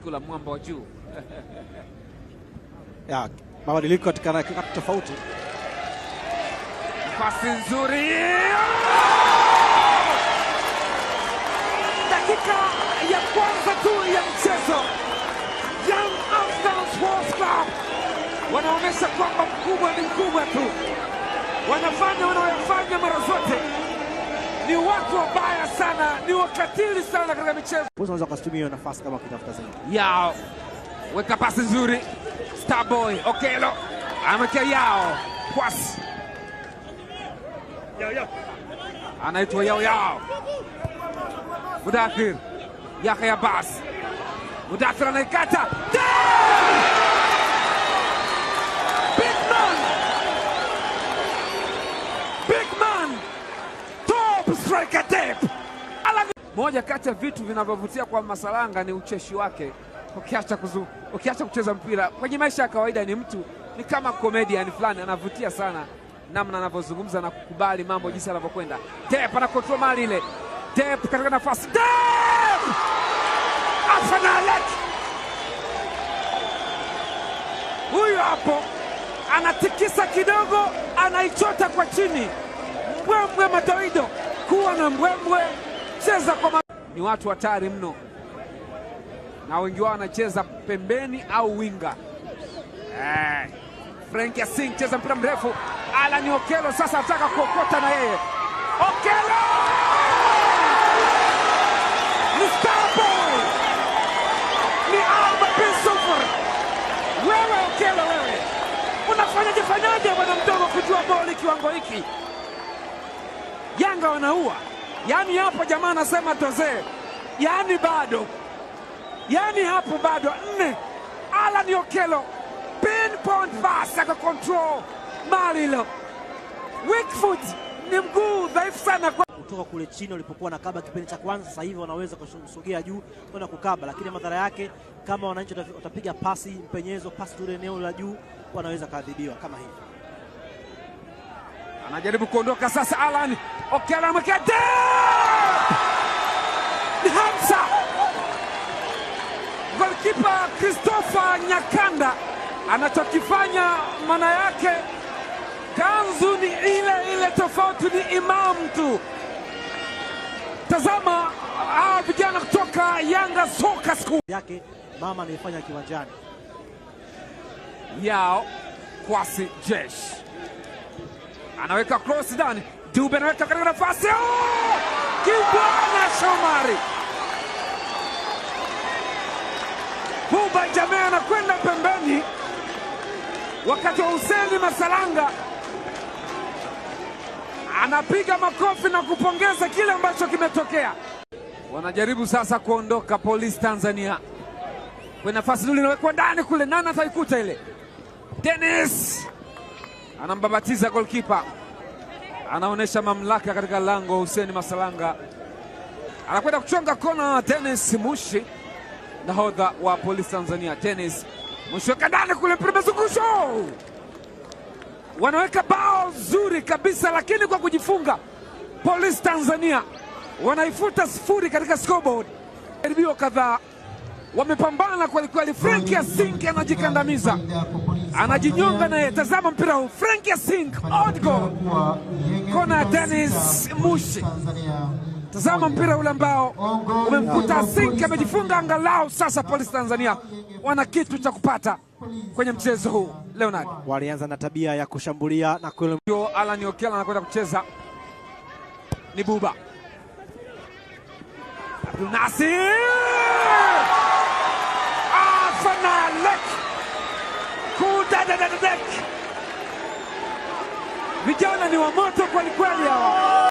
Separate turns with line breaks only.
badiliko la mwamba wa juu.
Ya, mabadiliko katika wakati tofauti.
Pasi nzuri. Dakika ya kwanza tu ya mchezo, Young Africans Sports Club wanaonyesha kwamba mkubwa ni mkubwa tu. Wanafanya wanaoyafanya mara zote. Ni watu wabaya sana, ni wakatili sana katika michezo.
Unaweza kutumia hiyo nafasi kama ukitafuta zaidi.
Yao weka pasi nzuri. Starboy Okello amekea Yao kwasi. Anaitwa Yao. Mudathir Yahya Abbas. Mudathir anaikata. Big man. Top striker Depp. Moja kati ya vitu vinavyovutia kwa Masalanga ni ucheshi wake. Ukiacha kucheza mpira kwenye maisha ya kawaida, ni kama comedian fulani, anavutia sana namna anavyozungumza na kukubali mambo jinsi yanavyokwenda. Depp ana control mali ile. Depp katika nafasi. Depp! Afanalek! Huyu hapo anatikisa kidogo, anaichota kwa chini. Mbwembwe madoido, kuwa na mbwembwe, cheza kwa ni watu hatari mno. Na wengi wao wanacheza pembeni au winga. Frank Yasin cheza mpira mrefu. Alan Okello sasa ataka kuokota na yeye. Okello! Ni Starboy! Ni Alba Bin. Wewe Okello wewe. Unafanyaje bwana mdogo kujua boli kiwango hiki? Yanga wanaua. Yaani hapo jamaa anasema toze. Yaani hapo bado 4. Alan Okello pinpoint pass aka control Marilo. Weak foot, ni mguu dhaifu sana
kutoka kule chini walipokuwa na kaba kipindi cha kwanza. Sasa hivi wanaweza kusogea juu kwenda kukaba, lakini madhara yake kama wananchi watapiga pasi mpenyezo, pasi tu eneo la juu, wanaweza kadhibiwa kama hivi.
Anajaribu kuondoka sasa Alan Okello amekata. Ni Hamza. Goalkeeper Christopher Nyakanda anachokifanya maana yake kanzu ni ile tofauti ni imam tu. Tazama vijana kutoka Yanga Soka School
yake mama anaifanya kiwanjani.
Yao Kwasi Jesh anaweka cross ndani. Dube anaweka katika nafasi. Kibwana Shomari. Buba Jamaa anakwenda pembeni wakati wa Hussein Masalanga anapiga makofi na kupongeza kile ambacho kimetokea. Wanajaribu sasa kuondoka Police Tanzania. Kwa nafasi nzuri inawekwa ndani kule, nani ataikuta ile? Dennis anambabatiza goalkeeper. Anaonesha mamlaka katika lango. Hussein Masalanga anakwenda kuchonga kona. Dennis Mushi nahodha wa Police Tanzania. Dennis Mushi ndani kule, mzungusho. Wanaweka bao zuri kabisa, lakini kwa kujifunga Police Tanzania wanaifuta 0 katika scoreboard. Karibio kadhaa wamepambana kweli kweli. Frank Yasin anajikandamiza, anajinyonga naye. Tazama mpira huu, Frank Yasin odd goal, kona Dennis Mushi. Tazama mpira ule ambao umemkuta Yasin, amejifunga angalau. Sasa Police Tanzania wana kitu cha kupata kwenye mchezo huu. Leonard
walianza na tabia ya kushambulia na kule.
Alan Okello anakwenda kucheza, ni Buba Abdul Nasir. Afanalek kudadadadek. Vijana ni wa moto kweli kweli hawa.